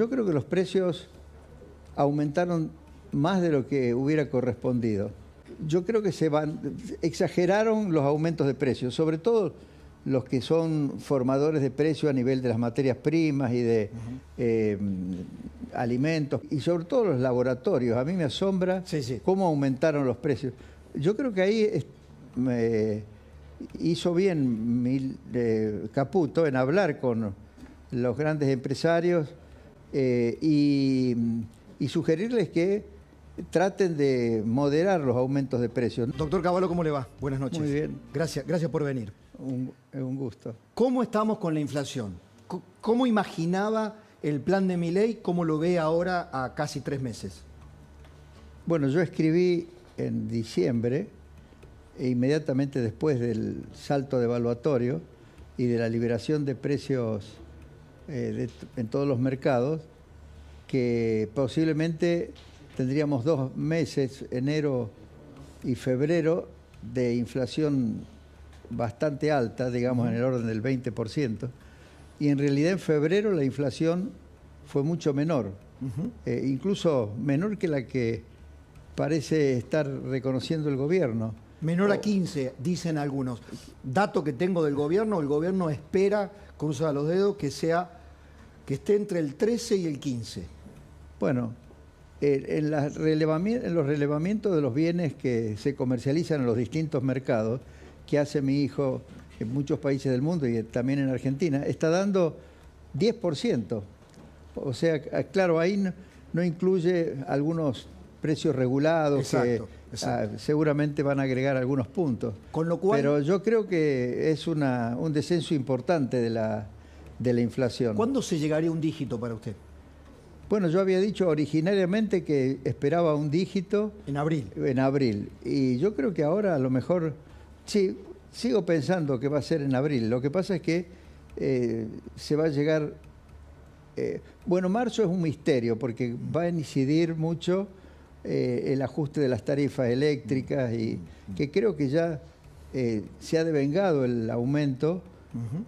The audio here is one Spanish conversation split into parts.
Yo creo que los precios aumentaron más de lo que hubiera correspondido. Yo creo que exageraron los aumentos de precios, sobre todo los que son formadores de precios a nivel de las materias primas y de alimentos, y sobre todo los laboratorios. A mí me asombra cómo aumentaron los precios. Yo creo que ahí hizo bien Caputo en hablar con los grandes empresarios y sugerirles que traten de moderar los aumentos de precios. Doctor Cavallo, ¿cómo le va? Buenas noches. Muy bien. Gracias por venir. Un gusto. ¿Cómo estamos con la inflación? ¿Cómo imaginaba el plan de Milei? ¿Cómo lo ve ahora a casi 3 meses? Bueno, yo escribí en diciembre, e inmediatamente después del salto devaluatorio y de la liberación de precios en todos los mercados, que posiblemente tendríamos 2 meses, enero y febrero, de inflación bastante alta, digamos en el orden del 20%, y en realidad en febrero la inflación fue mucho menor, incluso menor que la que parece estar reconociendo el gobierno. Menor a 15, dicen algunos. Dato que tengo del gobierno, el gobierno espera, cruza los dedos, que esté entre el 13 y el 15. Bueno, en los relevamientos de los bienes que se comercializan en los distintos mercados, que hace mi hijo en muchos países del mundo y también en Argentina, está dando 10%. O sea, claro, ahí no incluye algunos precios regulados. Exacto. Seguramente van a agregar algunos puntos. Con lo cual, pero yo creo que es un descenso importante de la inflación. ¿Cuándo se llegaría a un dígito para usted? Bueno, yo había dicho originariamente que esperaba un dígito. En abril. En abril. Y yo creo que ahora a lo mejor, sí, sigo pensando que va a ser en abril. Lo que pasa es que se va a llegar... bueno, marzo es un misterio porque va a incidir mucho el ajuste de las tarifas eléctricas y que creo que ya se ha devengado el aumento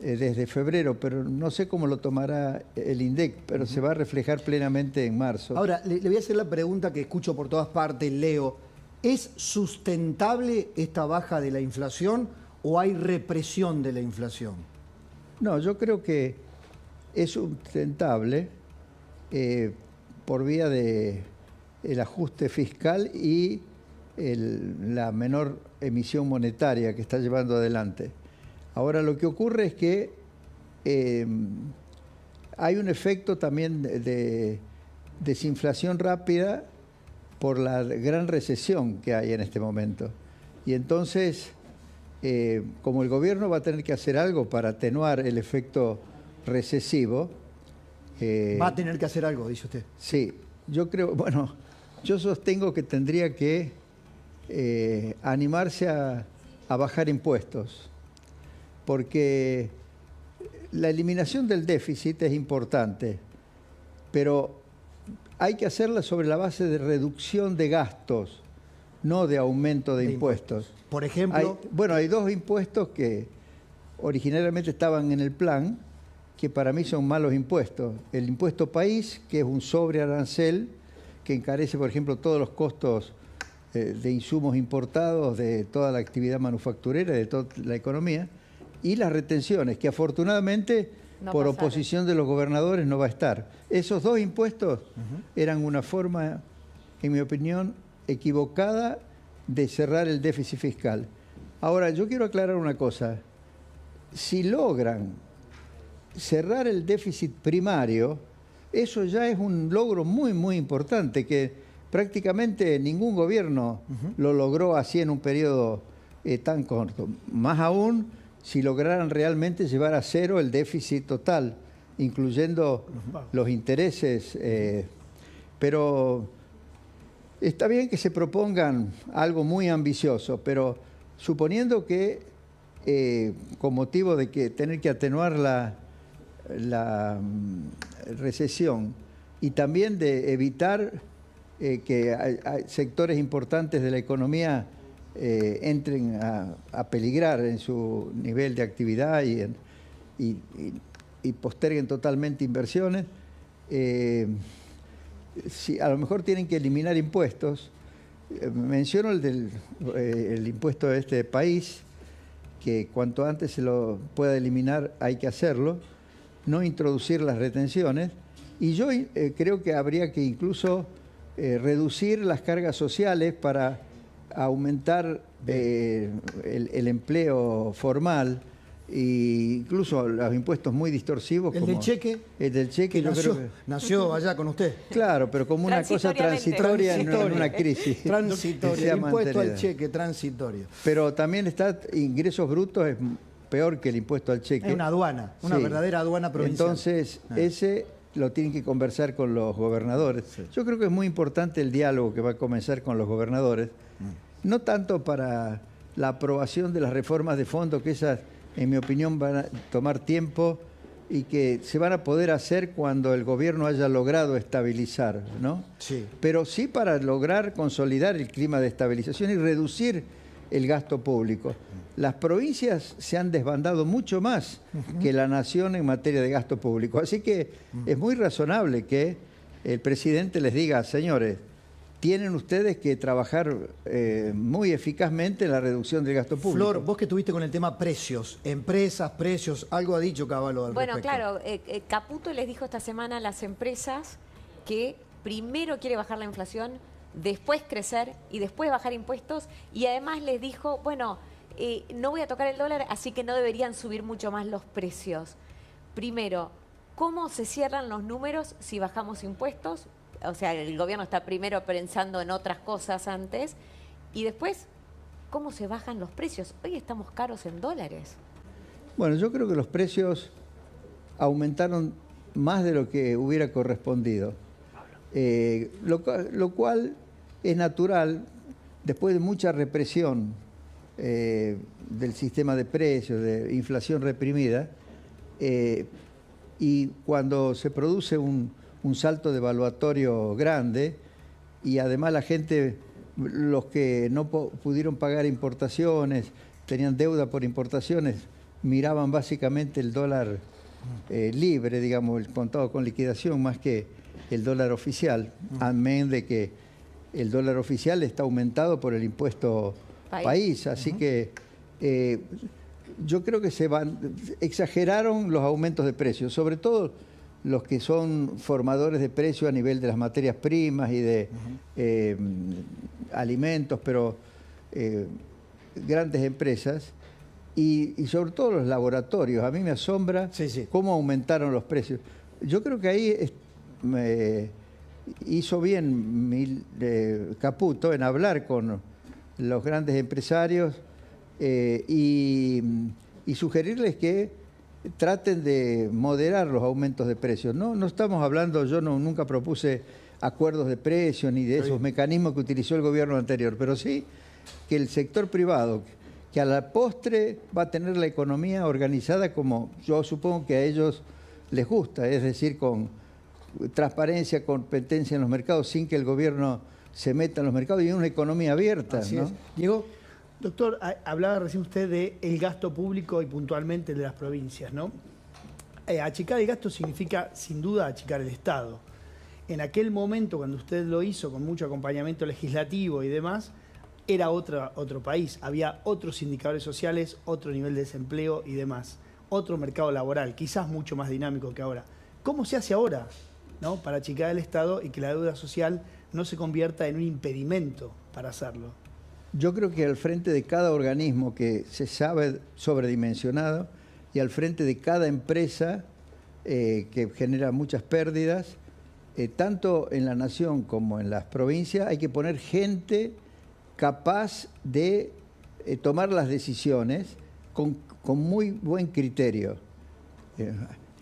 desde febrero, pero no sé cómo lo tomará el INDEC, pero se va a reflejar plenamente en marzo. Ahora, le voy a hacer la pregunta que escucho por todas partes, leo. ¿Es sustentable esta baja de la inflación o hay represión de la inflación? No, yo creo que es sustentable por vía de el ajuste fiscal y la menor emisión monetaria que está llevando adelante. Ahora, lo que ocurre es que hay un efecto también de desinflación rápida por la gran recesión que hay en este momento. Y entonces, como el gobierno va a tener que hacer algo para atenuar el efecto recesivo... va a tener que hacer algo, dice usted. Sí, yo creo, bueno, yo sostengo que tendría que animarse a bajar impuestos, porque la eliminación del déficit es importante, pero hay que hacerla sobre la base de reducción de gastos, no de aumento de impuestos. Por ejemplo... Hay 2 impuestos que originalmente estaban en el plan, que para mí son malos impuestos. El impuesto país, que es un sobrearancel, que encarece, por ejemplo, todos los costos de insumos importados, de toda la actividad manufacturera, de toda la economía, y las retenciones, que afortunadamente, por oposición de los gobernadores, no va a estar. Esos 2 impuestos eran una forma, en mi opinión, equivocada de cerrar el déficit fiscal. Ahora, yo quiero aclarar una cosa. Si logran cerrar el déficit primario, eso ya es un logro muy, muy importante, que prácticamente ningún gobierno lo logró así en un periodo tan corto. Más aún si lograran realmente llevar a cero el déficit total, incluyendo los intereses. Pero está bien que se propongan algo muy ambicioso, pero suponiendo que con motivo de que tener que atenuar la recesión y también de evitar que hay sectores importantes de la economía entren a peligrar en su nivel de actividad y posterguen totalmente inversiones, si a lo mejor tienen que eliminar impuestos. Menciono el impuesto de este país, que cuanto antes se lo pueda eliminar hay que hacerlo, no introducir las retenciones, y yo creo que habría que incluso reducir las cargas sociales para aumentar el empleo formal, e incluso los impuestos muy distorsivos. ¿El del cheque? El del cheque, que nació allá con usted. Claro, pero como una cosa transitoria en una crisis. Transitoria, el impuesto al cheque transitorio. Pero también está ingresos brutos, es peor que el impuesto al cheque. Es una aduana, una verdadera aduana provincial. Entonces, ese lo tienen que conversar con los gobernadores. Sí. Yo creo que es muy importante el diálogo que va a comenzar con los gobernadores, no tanto para la aprobación de las reformas de fondo, que esas, en mi opinión, van a tomar tiempo y que se van a poder hacer cuando el gobierno haya logrado estabilizar, ¿no? Sí. Pero sí para lograr consolidar el clima de estabilización y reducir el gasto público. Las provincias se han desbandado mucho más que la nación en materia de gasto público. Así que es muy razonable que el presidente les diga, señores, tienen ustedes que trabajar muy eficazmente en la reducción del gasto público. Flor, vos que estuviste con el tema precios, empresas, precios, algo ha dicho Cavallo al respecto. Bueno, claro, Caputo les dijo esta semana a las empresas que primero quiere bajar la inflación, después crecer y después bajar impuestos, y además les dijo, bueno, no voy a tocar el dólar, así que no deberían subir mucho más los precios. Primero, ¿cómo se cierran los números si bajamos impuestos? O sea, el gobierno está primero pensando en otras cosas antes. Y después, ¿cómo se bajan los precios? Hoy estamos caros en dólares. Bueno, yo creo que los precios aumentaron más de lo que hubiera correspondido. Lo cual es natural después de mucha represión del sistema de precios, de inflación reprimida, y cuando se produce un salto devaluatorio grande, y además la gente, los que no pudieron pagar importaciones, tenían deuda por importaciones, miraban básicamente el dólar libre, digamos, el contado con liquidación, más que el dólar oficial, amén de que el dólar oficial está aumentado por el impuesto país. Así que yo creo que exageraron los aumentos de precios, sobre todo los que son formadores de precios a nivel de las materias primas y de alimentos, pero grandes empresas, y sobre todo los laboratorios. A mí me asombra cómo aumentaron los precios. Yo creo que ahí hizo bien Caputo en hablar con los grandes empresarios y sugerirles que traten de moderar los aumentos de precios. No estamos hablando, yo nunca propuse acuerdos de precios ni de esos mecanismos que utilizó el gobierno anterior, pero sí que el sector privado, que a la postre va a tener la economía organizada como yo supongo que a ellos les gusta, es decir, con transparencia, competencia en los mercados, sin que el gobierno se meta en los mercados, y una economía abierta. Así ¿no? es. Diego. Doctor, hablaba recién usted del gasto público y puntualmente el de las provincias, ¿no? Achicar el gasto significa, sin duda, achicar el Estado. En aquel momento, cuando usted lo hizo con mucho acompañamiento legislativo y demás, era otro país. Había otros indicadores sociales, otro nivel de desempleo y demás. Otro mercado laboral, quizás mucho más dinámico que ahora. ¿Cómo se hace ahora, ¿no?, para achicar el Estado y que la deuda social no se convierta en un impedimento para hacerlo? Yo creo que al frente de cada organismo que se sabe sobredimensionado y al frente de cada empresa que genera muchas pérdidas, tanto en la nación como en las provincias, hay que poner gente capaz de tomar las decisiones con muy buen criterio.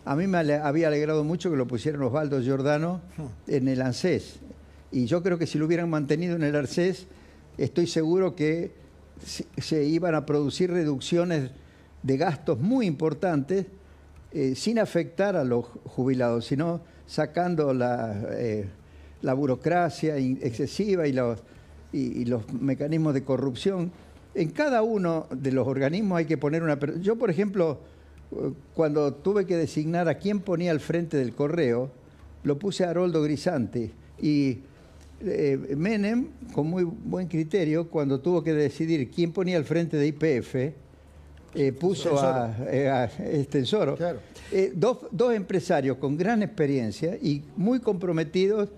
A mí me había alegrado mucho que lo pusieran Osvaldo Giordano en el ANSES, y yo creo que si lo hubieran mantenido en el ANSES, estoy seguro que se iban a producir reducciones de gastos muy importantes sin afectar a los jubilados, sino sacando la burocracia excesiva y los mecanismos de corrupción. En cada uno de los organismos hay que poner una persona. Yo, por ejemplo, cuando tuve que designar a quién ponía al frente del correo, lo puse a Haroldo Grisanti. Y Menem, con muy buen criterio, cuando tuvo que decidir quién ponía al frente de YPF, puso a Estenssoro. Claro. Dos empresarios con gran experiencia y muy comprometidos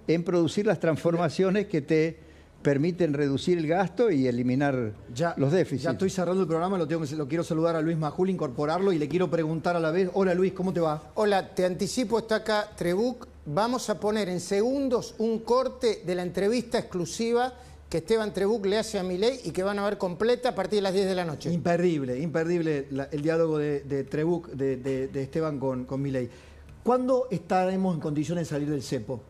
en producir las transformaciones que te permiten reducir el gasto y eliminar los déficits. Ya estoy cerrando el programa, lo quiero saludar a Luis Majul, incorporarlo y le quiero preguntar a la vez. Hola Luis, ¿cómo te va? Hola, te anticipo, está acá Trebuch. Vamos a poner en segundos un corte de la entrevista exclusiva que Esteban Trebuch le hace a Milei y que van a ver completa a partir de las 10 de la noche. Imperdible el diálogo de Trebuch, de Esteban con Milei. ¿Cuándo estaremos en condiciones de salir del cepo?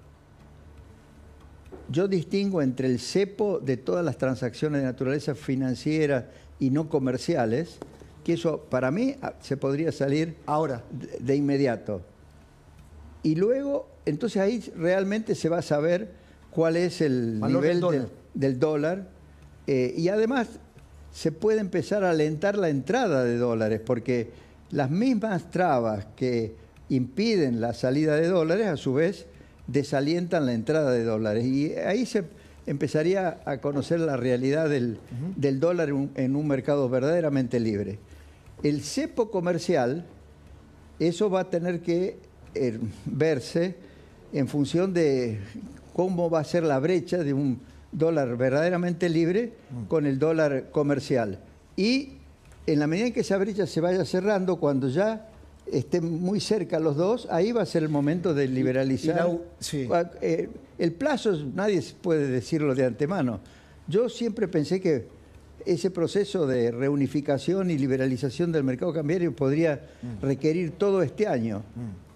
Yo distingo entre el cepo de todas las transacciones de naturaleza financiera y no comerciales, que eso para mí se podría salir ahora de inmediato. Y luego, entonces ahí realmente se va a saber cuál es el nivel del dólar. Y además se puede empezar a alentar la entrada de dólares, porque las mismas trabas que impiden la salida de dólares, a su vez, desalientan la entrada de dólares. Y ahí se empezaría a conocer la realidad del dólar en un mercado verdaderamente libre. El cepo comercial, eso va a tener que verse en función de cómo va a ser la brecha de un dólar verdaderamente libre con el dólar comercial. Y en la medida en que esa brecha se vaya cerrando, cuando ya estén muy cerca los dos, ahí va a ser el momento de liberalizar. El plazo, nadie puede decirlo de antemano. Yo siempre pensé que ese proceso de reunificación y liberalización del mercado cambiario podría requerir todo este año.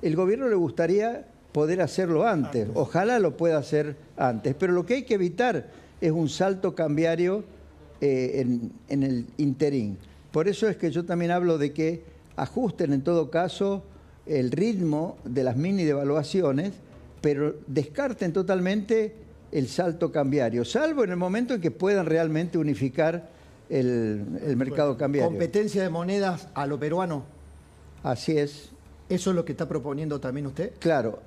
El gobierno le gustaría poder hacerlo antes, ojalá lo pueda hacer antes, pero lo que hay que evitar es un salto cambiario en el interín. Por eso es que yo también hablo de que ajusten en todo caso el ritmo de las mini devaluaciones, pero descarten totalmente el salto cambiario, salvo en el momento en que puedan realmente unificar el mercado cambiario. ¿Competencia de monedas a lo peruano? Así es. ¿Eso es lo que está proponiendo también usted? Claro,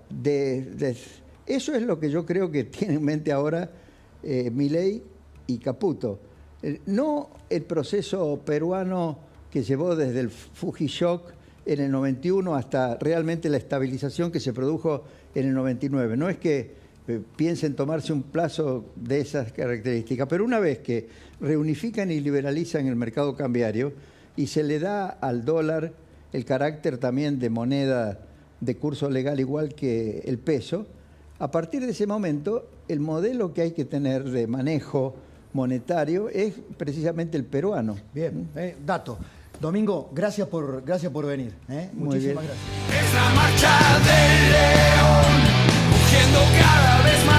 eso es lo que yo creo que tiene en mente ahora Milei y Caputo. No el proceso peruano que llevó desde el Fujishock en el 91 hasta realmente la estabilización que se produjo en el 99. No es que piensen tomarse un plazo de esas características, pero una vez que reunifican y liberalizan el mercado cambiario y se le da al dólar el carácter también de moneda de curso legal igual que el peso, a partir de ese momento el modelo que hay que tener de manejo monetario es precisamente el peruano. Bien, dato. Domingo, gracias por venir. Muchísimas gracias. Es la marcha del león, rugiendo cada vez más.